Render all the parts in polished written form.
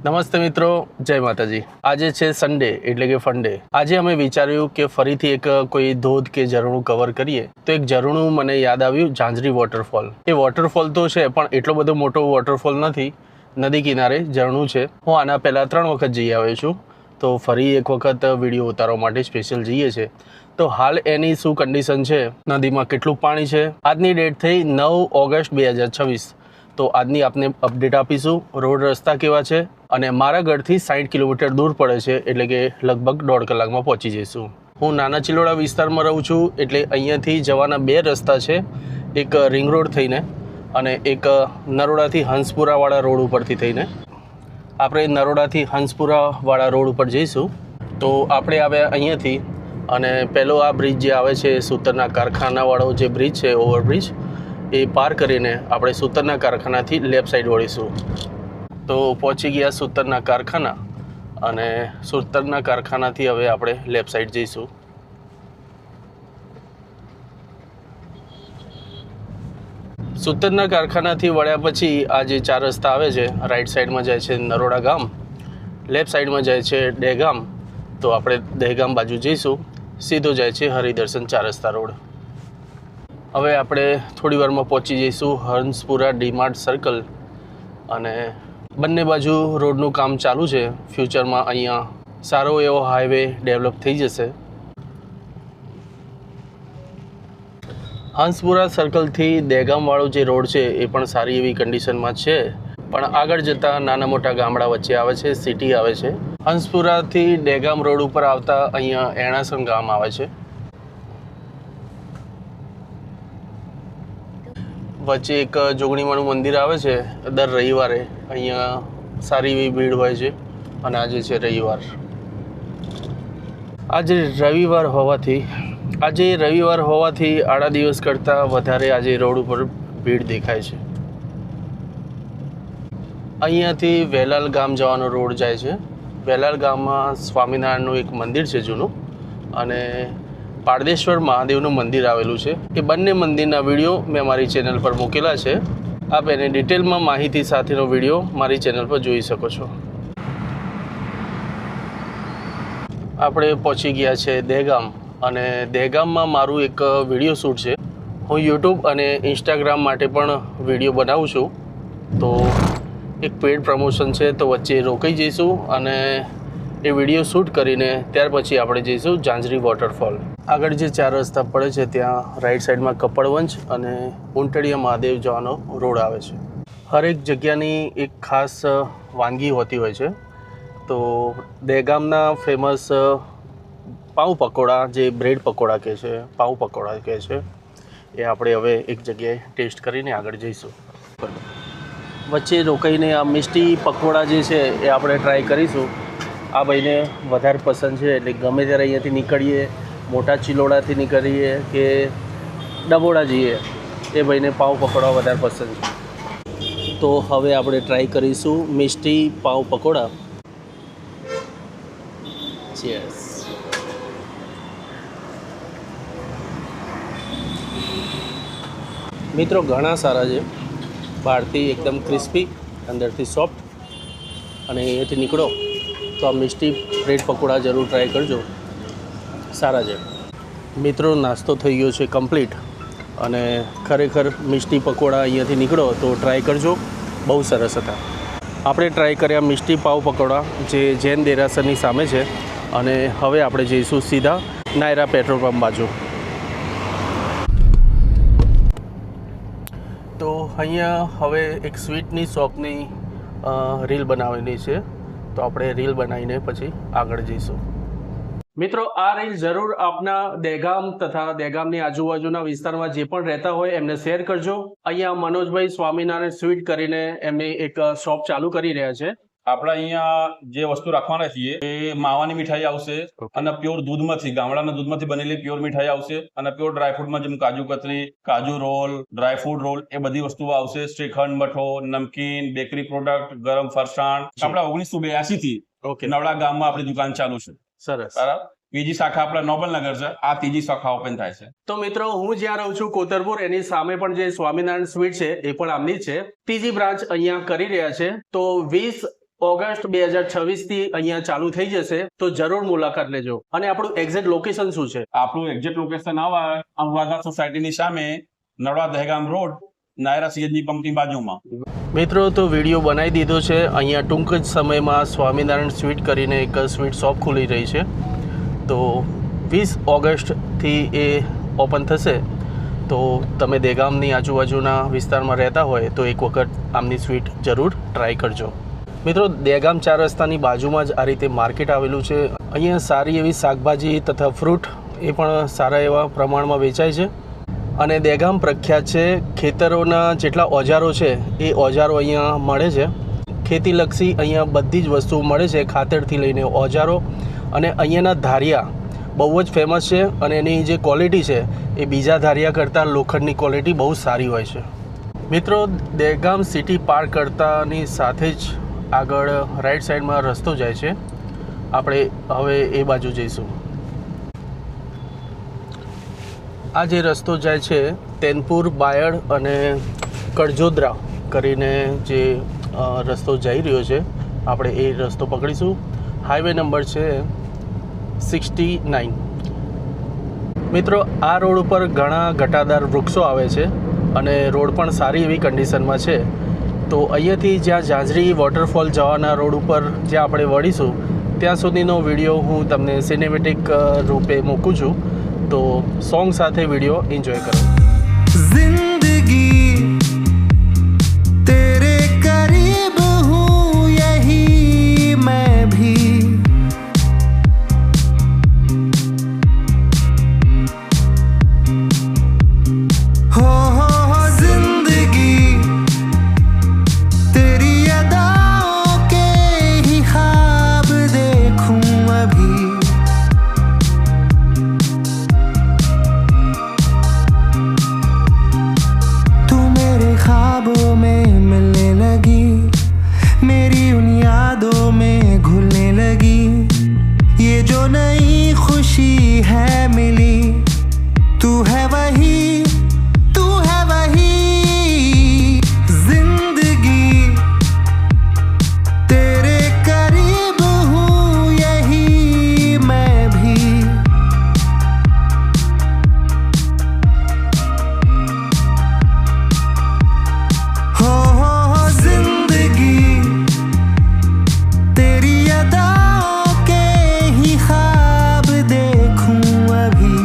નમસ્તે મિત્રો, જય માતાજી। આજે છે સન્ડે એટલે કે ફંડે। આજે અમે વિચાર્યું કે ફરીથી એક કોઈ ધોધ કે ઝરણું કવર કરીએ, તો એક ઝરણું મને યાદ આવ્યું, ઝાંઝરી વોટરફોલ। એ વોટરફોલ તો છે પણ એટલો બધો મોટો વોટરફોલ નથી, નદી કિનારે ઝરણું છે। હું આના પહેલાં 3 વખત જઈ આવ્યો છું, તો ફરી એક વખત વિડીયો ઉતારવા માટે સ્પેશિયલ જઈએ છે। તો હાલ એની શું કન્ડિશન છે, નદીમાં કેટલું પાણી છે। આજની ડેટ થઈ 9 ઓગસ્ટ 2026। તો આજની આપને અપડેટ આપીશું। રોડ રસ્તા કેવા છે અને મારા ઘરથી 60 કિલોમીટર દૂર પડે છે, એટલે કે લગભગ 1.5 કલાકમાં પહોંચી જઈશું। હું નાના ચિલોડા વિસ્તારમાં રહું છું, એટલે અહીંયાથી જવાના 2 રસ્તા છે, એક રિંગ રોડ થઈને અને એક નરોડાથી હંસપુરાવાળા રોડ ઉપરથી થઈને। આપણે નરોડાથી હંસપુરાવાળા રોડ ઉપર જઈશું। તો આપણે આવ્યા અહીંયાથી અને પહેલો આ બ્રિજ જે આવે છે, સૂતરના કારખાનાવાળો જે બ્રિજ છે, ઓવરબ્રિજ, એ પાર કરીને આપણે સૂતરના કારખાનાથી લેફ્ટ સાઈડ વળીશું। તો પહોંચી ગયા સૂતરના કારખાના અને સૂતરના કારખાનાથી હવે આપણે લેફ્ટ સાઈડ જઈશું। સૂતરના કારખાનાથી વળ્યા પછી આ જે 4 રસ્તા આવે છે, રાઈટ સાઈડમાં જાય છે નરોડા ગામ, લેફ્ટ સાઈડમાં જાય છે દહેગામ। તો આપણે દહેગામ બાજુ જઈશું, સીધો જાય છે હરિદર્શન 4 રસ્તા રોડ। હવે આપણે થોડી વારમાં પહોંચી જઈશું હંસપુરા ડીમાર્ટ સર્કલ અને બંને બાજુ રોડનું કામ ચાલુ છે। ફ્યુચરમાં અહીંયા સારો એવો હાઈવે ડેવલપ થઈ જશે। હંસપુરા સર્કલથી દહેગામવાળો જે રોડ છે એ પણ સારી એવી કન્ડિશનમાં છે, પણ આગળ જતાં નાના મોટા ગામડા વચ્ચે આવે છે, સિટી આવે છે। હંસપુરાથી દહેગામ રોડ ઉપર આવતા અહીંયા એણાસણ ગામ આવે છે। વચ્ચે એક જોગણીમાનું મંદિર આવે છે। દર રવિવારે અહીંયા સારી એવી ભીડ હોય છે અને આજે છે રવિવાર। આજે રવિવાર હોવાથી આડા દિવસ કરતાં વધારે આજે રોડ ઉપર ભીડ દેખાય છે। અહીંયાથી વેલાલ ગામ જવાનો રોડ જાય છે। વેલાલ ગામમાં સ્વામિનારાયણનું એક મંદિર છે જૂનું, અને પારદેશ્વર મહાદેવનું મંદિર આવેલું છે। એ બંને મંદિરના વિડીયો મેં મારી ચેનલ પર મૂકેલા છે। આપ એને ડિટેલમાં માહિતી સાથેનો વિડીયો મારી ચેનલ પર જોઈ શકો છો। આપણે પહોંચી ગયા છે દહેગામ, અને દહેગામમાં મારું એક વિડીયો શૂટ છે। હું યુટ્યુબ અને ઇન્સ્ટાગ્રામ માટે પણ વિડીયો બનાવું છું, તો એક પેડ પ્રમોશન છે, તો વચ્ચે રોકાઈ જઈશું અને એ વિડીયો શૂટ કરીને ત્યાર પછી આપણે જઈશું ઝાંઝરી વોટરફોલ। આગળ જે 4 રસ્તા પડે છે ત્યાં રાઈટ સાઈડમાં કપડવંજ અને ઉંટડિયા મહાદેવ જવાનો રોડ આવે છે। હરેક જગ્યાની એક ખાસ વાનગી હોતી હોય છે। તો દહેગામના ફેમસ પાઉં પકોડા, જે બ્રેડ પકોડા કહે છે, પાઉં પકોડા કહે છે, એ આપણે હવે એક જગ્યાએ ટેસ્ટ કરીને આગળ જઈશું। વચ્ચે રોકાઈને આ મિષ્ટી પકોડા જે છે એ આપણે ટ્રાય કરીશું। આ ભાઈને વધારે પસંદ છે, એટલે ગમે ત્યારે અહીંયાથી નીકળીએ, મોટા ચિલોડાથી નીકળીએ કે ડબોડા જઈએ, એ ભાઈને પાઉં પકોડા વધારે પસંદ છે। તો હવે આપણે ટ્રાય કરીશું મિષ્ટી પાઉં પકોડા। ચીયર્સ। મિત્રો ઘણા સારા છે, બહારથી એકદમ ક્રિસ્પી, અંદરથી સોફ્ટ, અને અહીંયાથી નીકળો તો આ મિષ્ટી બ્રેડ પકોડા જરૂર ટ્રાય કરજો, સારા છે। મિત્રો નાસ્તો થઈ ગયો છે કમ્પ્લીટ, અને ખરેખર મિષ્ટી પકોડા અહીંયાથી નીકળો તો ટ્રાય કરજો, બહુ સરસ હતા। આપણે ટ્રાય કર્યા મિષ્ટી પાવ પકોડા, જે જૈન દેરાસરની સામે છે, અને હવે આપણે જઈશું સીધા નાયરા પેટ્રોલ પંપ બાજુ। તો અહીંયા હવે એક સ્વીટની શોપની રીલ બનાવેલી છે, તો આપણે રીલ બનાવીને પછી આગળ જઈશું। મિત્રો આ રીલ જરૂર આપના દહેગામ તથા દહેગામની આજુબાજુના વિસ્તારમાં જે પણ રહેતા હોય એમને શેર કરજો। અહીંયા મનોજભાઈ સ્વામિનારાયણ સ્વીટ કરીને એમની એક શોપ ચાલુ કરી રહ્યા છે। આપણે અહીંયા જે વસ્તુ રાખવાના છીએ એ માવાની મીઠાઈ આવશે, અને પ્યોર દૂધમાંથી, ગામડાના દૂધમાંથી બનેલી પ્યોર મીઠાઈ આવશે, અને પ્યોર ડ્રાયફ્રૂટમાં જેમ કાજુ કતરી, કાજુ રોલ, ડ્રાયફ્રૂટ રોલ, એ બધી વસ્તુઓ આવશે। શ્રીખંડ, મઠો, નમકીન, બેકરી પ્રોડક્ટ, ગરમ ફરસાણ। આપણા 1982 થી નવડા ગામમાં આપણી દુકાન ચાલુ છે। સરસ। બરાબર। બીજી શાખા આપણા નોબલનગર છે, આ ત્રીજી શાખા ઓપન થાય છે। તો મિત્રો હું જ્યાં રહું છું કોતરપુર, એની સામે પણ જે સ્વામિનારાયણ સ્વીટ છે એ પણ આમની છે, ત્રીજી બ્રાન્ચ અહીંયા કરી રહ્યા છે। તો 20 ઓગસ્ટ 2026 થી અહીંયા ચાલુ થઈ જશે, તો જરૂર મુલાકાત લેજો. અને આપણું એક્ઝેક્ટ લોકેશન શું છે? આપણું એક્ઝેક્ટ લોકેશન અમવાદા સોસાયટીની સામે નડવા દહેગામ રોડ, નાયરા સીએનજી પંપની બાજુમાં. મિત્રો, તો વિડીયો બનાવી દીધો છે. અહીંયા ટૂંક જ સમયમાં સ્વામિનારાયણ સ્વીટ કરીને એક સ્વીટ શોપ ખુલી રહી છે. તો 20 ઓગસ્ટથી એ ઓપન થશે. તો તમે દહેગામની આજુબાજુના વિસ્તારમાં રહેતા હોય તો એક વખત આમની સ્વીટ જરૂર ટ્રાય કરજો. મિત્રો, દહેગામ 4 રસ્તાની બાજુમાં જ આ રીતે માર્કેટ આવેલું છે. અહીંયા સારી એવી શાકભાજી તથા ફ્રૂટ એ પણ સારા એવા પ્રમાણમાં વેચાય છે. અને દહેગામ પ્રખ્યાત છે ખેતરોના જેટલા ઓજારો છે એ ઓજારો અહીંયા મળે છે. ખેતીલક્ષી અહીંયા બધી જ વસ્તુ મળે છે, ખાતરથી લઈને ઓજારો. અને અહીંયાના ધારિયા બહુ જ ફેમસ છે અને એની જે ક્વોલિટી છે એ બીજા ધારિયા કરતાં લોખંડની ક્વોલિટી બહુ સારી હોય છે. મિત્રો, દહેગામ સિટી પાર્ક કરતાની સાથે જ આગળ રાઈટ સાઈડમાં રસ્તો જાય છે. આપણે હવે એ બાજુ જઈશું. આ જે રસ્તો જાય છે તેનપુર, બાયડ અને કડજોદરા કરીને જે રસ્તો જઈ રહ્યો છે, આપણે એ રસ્તો પકડીશું. હાઈવે નંબર છે 69. મિત્રો, આ રોડ ઉપર ઘણા ઘટાદાર વૃક્ષો આવે છે અને રોડ પણ સારી એવી કન્ડિશનમાં છે. તો અહીંયાથી જ્યાં ઝાંઝરી વોટરફોલ જવાના રોડ ઉપર જ્યાં આપણે વળીશું ત્યાં સુધીનો વિડીયો હું તમને સિનેમેટિક રૂપે મૂકું છું. તો સોંગ સાથે વિડીયો એન્જોય કરો. जिंदगी तेरे करीब हूँ यही मैं भी, हो जिंदगी तेरी अदाओं के ही ख्वाब देखूं अभी. ख्वाबों में मिलने लगी, मेरी उन यादों में घुलने लगी. ये जो नई खुशी है मिली, तू है वही, तू है वही. जिंदगी तेरे करीब हूँ यही मैं भी. हो जिंदगी तेरी अदाओं के ही ख्वाब देखूं अभी.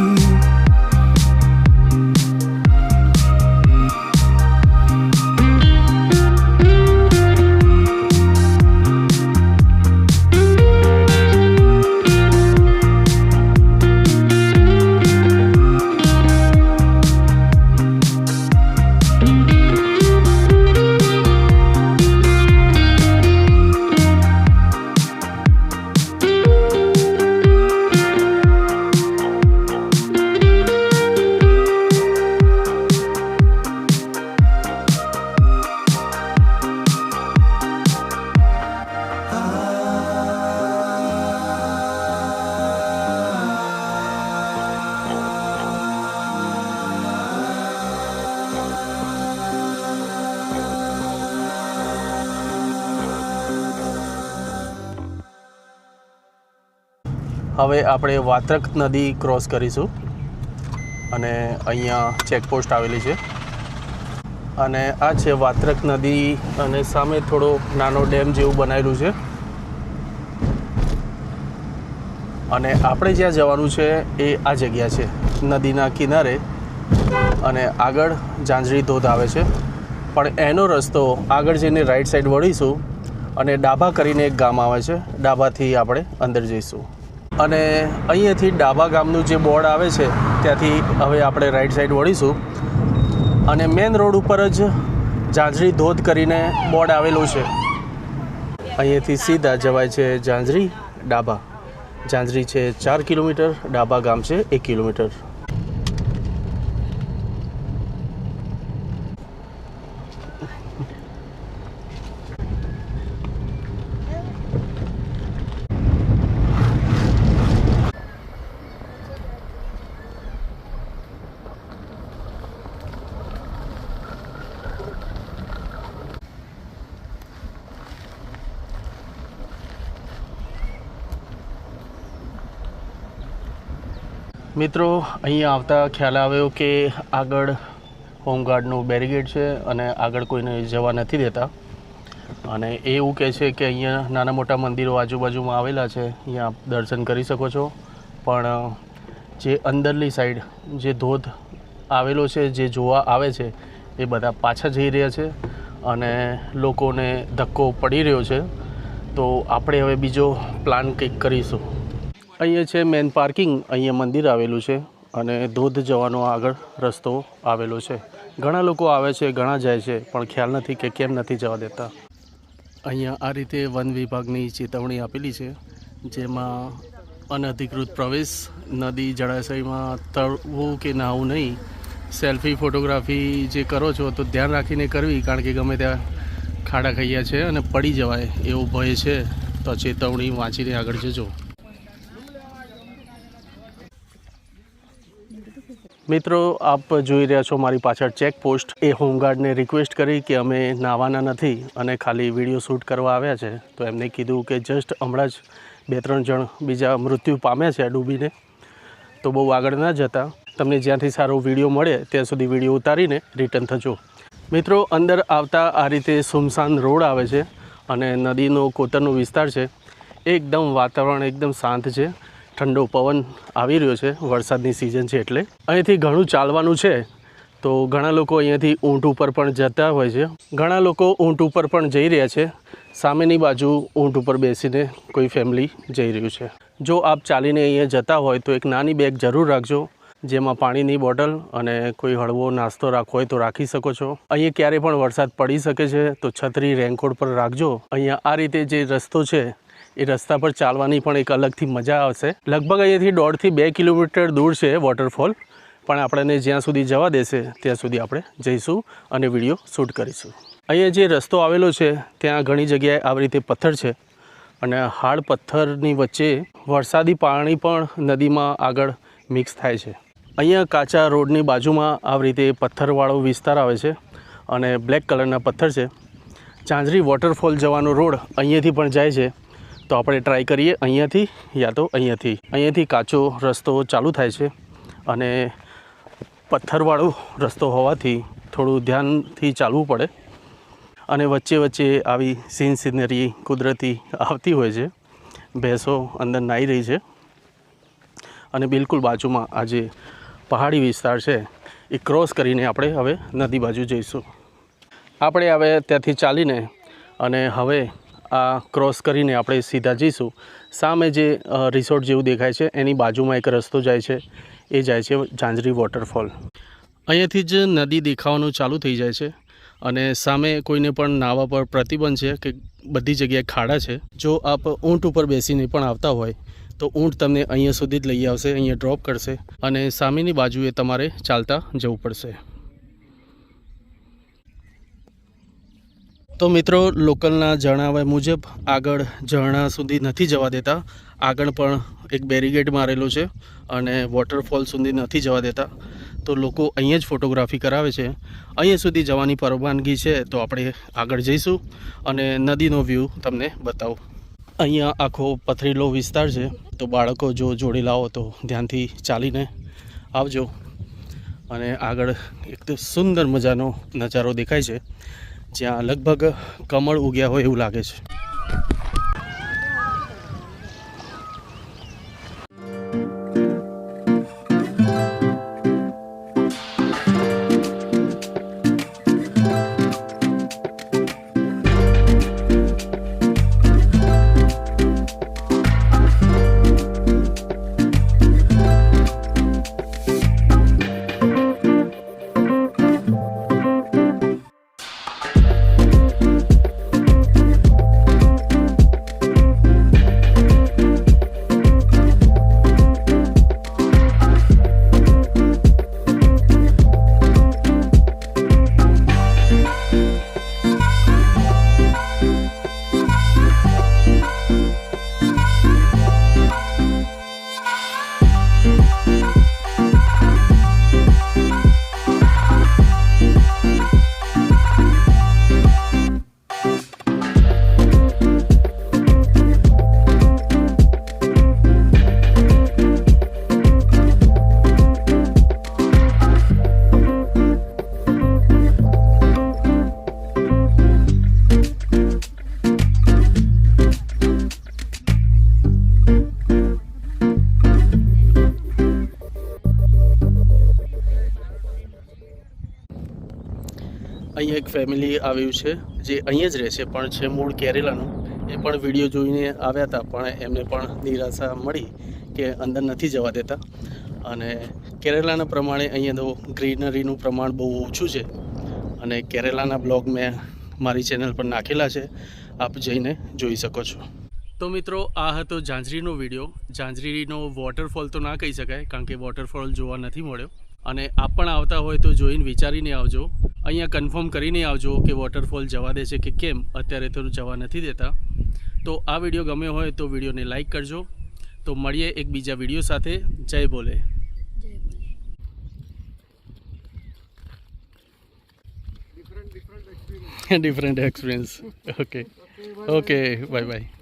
હવે આપણે વાત્રક નદી ક્રોસ કરીશું અને અહીંયા ચેકપોસ્ટ આવેલી છે. અને આ છે વાત્રક નદી અને સામે થોડો નાનો ડેમ જેવું બનાવેલું છે. અને આપણે જ્યાં જવાનું છે એ આ જગ્યા છે નદીના કિનારે. અને આગળ ઝાંઝરી ધોધ આવે છે, પણ એનો રસ્તો આગળ જઈને રાઈટ સાઈડ વળીશું અને ડાભા કરીને એક ગામ આવે છે. ડાભાથી આપણે અંદર જઈશું. અને અહીંયાથી ડાભા ગામનું જે બોર્ડ આવે છે ત્યાંથી હવે આપણે રાઈટ સાઈડ વળીશું. અને મેન રોડ ઉપર જ ઝાંઝરી ધોધ કરીને બોર્ડ આવેલું છે. અહીંયાથી સીધા જવાય છે ઝાંઝરી ડાભા. ઝાંઝરી છે 4 કિલોમીટર, ડાભા ગામ છે 1 કિલોમીટર. મિત્રો અહીંયા આવતા ખ્યાલ આવ્યો કે આગળ હોમગાર્ડનું બેરીગેડ છે અને આગળ કોઈને જવા નથી દેતા, અને એ એવું કહે છે કે અહીંયા નાના મોટા મંદિરો આજુબાજુમાં આવેલા છે, અહીંયા આપ દર્શન કરી શકો છો, પણ જે અંદરની સાઈડ જે ધોધ આવેલો છે જે જોવા આવે છે એ બધા પાછા જઈ રહ્યા છે અને લોકોને ધક્કો પડી રહ્યો છે. તો આપણે હવે બીજો પ્લાન કંઈક કરીશું. અહીંયા છે મેન પાર્કિંગ, અહીંયા મંદિર આવેલું છે અને ધોધ જવાનો આગળ રસ્તો આવેલો છે. ઘણા લોકો આવે છે, ઘણા જાય છે, પણ ખ્યાલ નથી કે કેમ નથી જવા દેતા. અહીંયા આ રીતે વન વિભાગની ચેતવણી આપેલી છે, જેમાં અનધિકૃત પ્રવેશ, નદી જળાશયમાં તરવું કે નાહવું નહીં, સેલ્ફી ફોટોગ્રાફી જે કરો છો તો ધ્યાન રાખીને કરવી, કારણ કે ગમે ત્યાં ખાડા ખૈયા છે અને પડી જવાય એવો ભય છે. તો ચેતવણી વાંચીને આગળ જજો. મિત્રો આપ જોઈ રહ્યા છો મારી પાછળ ચેકપોસ્ટ. એ હોમગાર્ડને રિક્વેસ્ટ કરી કે અમે નાહવાના નથી અને ખાલી વિડીયો શૂટ કરવા આવ્યા છે, તો એમને કીધું કે જસ્ટ હમણાં જ 2-3 જણ બીજા મૃત્યુ પામ્યા છે ડૂબીને, તો બહુ આગળ ના જતા, તમને જ્યાંથી સારો વિડીયો મળે ત્યાં સુધી વિડીયો ઉતારીને રિટર્ન થજો. મિત્રો અંદર આવતા આ રીતે સુમસાન રોડ આવે છે અને નદીનો કોતરનો વિસ્તાર છે. એકદમ વાતાવરણ એકદમ શાંત છે, ઠંડો પવન આવી રહ્યો છે, વરસાદની સિઝન છે એટલે. અહીંથી ઘણું ચાલવાનું છે, તો ઘણા લોકો અહીંયાથી ઊંટ ઉપર પણ જતા હોય છે, ઘણા લોકો ઊંટ ઉપર પણ જઈ રહ્યા છે. સામેની બાજુ ઊંટ ઉપર બેસીને કોઈ ફેમિલી જઈ રહ્યું છે. જો આપ ચાલીને અહીંયા જતા હોય તો એક નાની બેગ જરૂર રાખજો, જેમાં પાણીની બોટલ અને કોઈ હળવો નાસ્તો રાખવો હોય તો રાખી શકો છો. અહીંયા ક્યારે પણ વરસાદ પડી શકે છે, તો છત્રી રેનકોટ પર રાખજો. અહીંયા આ રીતે જે રસ્તો છે એ રસ્તા પર ચાલવાની પણ એક અલગથી મજા આવશે. લગભગ અહીંયાથી 1.5 થી 2 કિલોમીટર દૂર છે વોટરફોલ, પણ આપણને જ્યાં સુધી જવા દેશે ત્યાં સુધી આપણે જઈશું અને વિડીયો શૂટ કરીશું. અહીંયા જે રસ્તો આવેલો છે ત્યાં ઘણી જગ્યાએ આવી રીતે પથ્થર છે અને હાર્ડ પથ્થરની વચ્ચે વરસાદી પાણી પણ નદીમાં આગળ મિક્સ થાય છે. અહીંયા કાચા રોડની બાજુમાં આવી રીતે પથ્થરવાળો વિસ્તાર આવે છે અને બ્લેક કલરના પથ્થર છે. ઝાંઝરી વોટરફોલ જવાનો રોડ અહીંયાથી પણ જાય છે, તો આપણે ટ્રાય કરીએ અહીંયાથી યા તો અહીંયાથી કાચો રસ્તો ચાલુ થાય છે અને પથ્થરવાળો રસ્તો હોવાથી થોડું ધ્યાનથી ચાલવું પડે, અને વચ્ચે વચ્ચે આવી સિનરી કુદરતી આવતી હોય છે. ભેંસો અંદર નાહી રહી છે અને બિલકુલ બાજુમાં આ જે પહાડી વિસ્તાર છે એ ક્રોસ કરીને આપણે હવે નદી બાજુ જઈશું. આપણે હવે ત્યાંથી ચાલીને અને હવે આ ક્રોસ કરીને આપણે સીધા જઈશું. સામે જે રિસોર્ટ જેવું દેખાય છે એની બાજુમાં એક રસ્તો જાય છે, એ જાય છે ઝાંઝરી વોટરફોલ. અહીંયાથી જ નદી દેખાવાનું ચાલુ થઈ જાય છે અને સામે કોઈને પણ નાહવા પર પ્રતિબંધ છે કે બધી જગ્યાએ ખાડા છે. જો આપ ઊંટ ઉપર બેસીને પણ આવતા હોય તો ઊંટ તમને અહીંયા સુધી જ લઈ આવશે, અહીંયા ડ્રોપ કરશે અને સામેની બાજુએ તમારે ચાલતા જવું પડશે. તો મિત્રો લોકલના જણાવ્યા મુજબ આગળ ઝરણા સુધી નથી જવા દેતા, આગળ પણ એક બેરીગેડ મારેલો છે અને વોટરફોલ સુધી નથી જવા દેતા, તો લોકો અહીંયા જ ફોટોગ્રાફી કરાવે છે. અહીંયા સુધી જવાની પરવાનગી છે, તો આપણે આગળ જઈશું અને નદીનો વ્યૂ તમને બતાવું. અહીંયા આખો પથરીલો વિસ્તાર છે, તો બાળકો જો જોડે લાવો તો ધ્યાનથી ચાલીને આવજો. અને આગળ એક સુંદર મજાનો નજારો દેખાય છે, જ્યાં લગભગ કમળ ઉગ્યા હોય એવું લાગે છે. અહીંયા એક ફેમિલી આવ્યું છે જે અહીંયા જ રહે છે પણ છે મૂળ કેરેલાનું. એ પણ વિડીયો જોઈને આવ્યા હતા પણ એમને પણ નિરાશા મળી કે અંદર નથી જવા દેતા. અને કેરેલાના પ્રમાણે અહીંયા તો ગ્રીનરીનું પ્રમાણ બહુ ઓછું છે અને કેરેલાના બ્લોગ મેં મારી ચેનલ પર નાખેલા છે, આપ જઈને જોઈ શકો છો. તો મિત્રો આ હતો ઝાંઝરીનો વિડીયો. ઝાંઝરીનો વોટરફોલ તો ના કહી શકાય કારણ કે વોટરફોલ જોવા નથી મળ્યો. અને આપ પણ આવતા હોય તો જોઈને વિચારીને આવજો. અહીંયા કન્ફર્મ કરીને આવજો કે વોટરફોલ જવા દે છે કે કેમ. અત્યારે તો જવા નથી દેતા. તો આ વિડીયો ગમ્યો હોય તો વિડીયોને લાઈક કરજો. તો મળીએ એક બીજા વિડીયો સાથે. જય બોલે. Different experience. Okay bye bye.